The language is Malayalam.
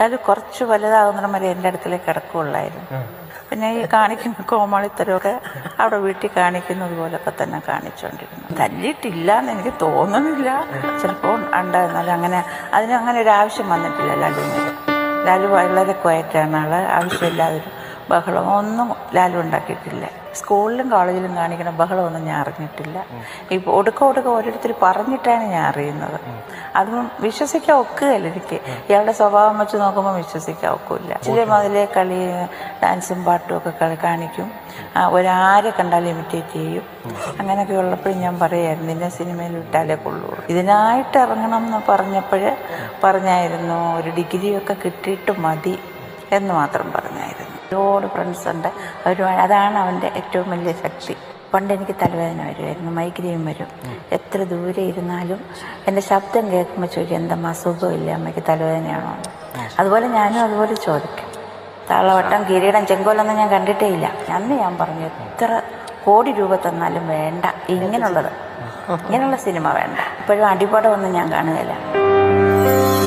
അത് കുറച്ച് വലുതാകുന്നിടം വരെ എൻ്റെ അടുക്കലേക്ക് കിടക്കുകയുള്ളായിരുന്നു. പിന്നെ ഈ കാണിക്കുന്ന കോമാളിത്തരമൊക്കെ അവിടെ വീട്ടിൽ കാണിക്കുന്നത് പോലൊക്കെ തന്നെ കാണിച്ചുകൊണ്ടിരുന്നു. തല്ലിയിട്ടില്ല എന്ന് എനിക്ക് തോന്നുന്നില്ല, ചിലപ്പോൾ ഉണ്ടായിരുന്നാലും അങ്ങനെ അതിനങ്ങനെ ഒരു ആവശ്യം വന്നിട്ടില്ല ലാലുവിന്. ലാലു വളരെ ക്വയറ്റാണ് ആള്. ആവശ്യമില്ലാതൊരു ബഹളം ഒന്നും ലാലു ഉണ്ടാക്കിയിട്ടില്ല. സ്കൂളിലും കോളേജിലും കാണിക്കുന്ന ബഹളമൊന്നും ഞാൻ അറിഞ്ഞിട്ടില്ല. ഇപ്പോൾ ഒടുക്ക ഓരോരുത്തർ പറഞ്ഞിട്ടാണ് ഞാൻ അറിയുന്നത്. അതും വിശ്വസിക്കാൻ ഒക്കുകയല്ല എനിക്ക്. ഇയാളുടെ സ്വഭാവം വെച്ച് നോക്കുമ്പോൾ വിശ്വസിക്കാൻ ഒക്കില്ല. ചില മുതലേ കളി ഡാൻസും പാട്ടും ഒക്കെ കാണിക്കും. ഒരാരെ കണ്ടാലും ഇമിറ്റേറ്റ് ചെയ്യും. അങ്ങനെയൊക്കെ ഉള്ളപ്പോഴും ഞാൻ പറയായിരുന്നു നിന്നെ സിനിമയിൽ വിട്ടാലേ കൊള്ളൂ. ഇതിനായിട്ട് ഇറങ്ങണം എന്ന് പറഞ്ഞായിരുന്നു. ഒരു ഡിഗ്രിയൊക്കെ കിട്ടിയിട്ട് മതി എന്ന് മാത്രം പറഞ്ഞായിരുന്നു. ഒരുപാട് ഫ്രണ്ട്സ് ഉണ്ട്. അതാണ് അവൻ്റെ ഏറ്റവും വലിയ ശക്തി. പണ്ട് എനിക്ക് തലവേദന വരുമായിരുന്നു, മൈഗ്രെയിൻ വരും. എത്ര ദൂരെ ഇരുന്നാലും എൻ്റെ ശബ്ദം കേൾക്കുമ്പോൾ ചോദിക്കും എന്തമ്മ സുഖമില്ല, അമ്മയ്ക്ക് തലവേദനയാണോ? അതുപോലെ ഞാനും അതുപോലെ ചോദിക്കും. താളവട്ടം, കിരീടം, ചെങ്കോലൊന്നും ഞാൻ കണ്ടിട്ടേ ഇല്ല. അന്ന് ഞാൻ പറഞ്ഞു എത്ര കോടി രൂപ തന്നാലും വേണ്ട, ഇങ്ങനെയുള്ള സിനിമ വേണ്ട. ഇപ്പോഴും അടിപടമൊന്നും ഞാൻ കാണുകയില്ല.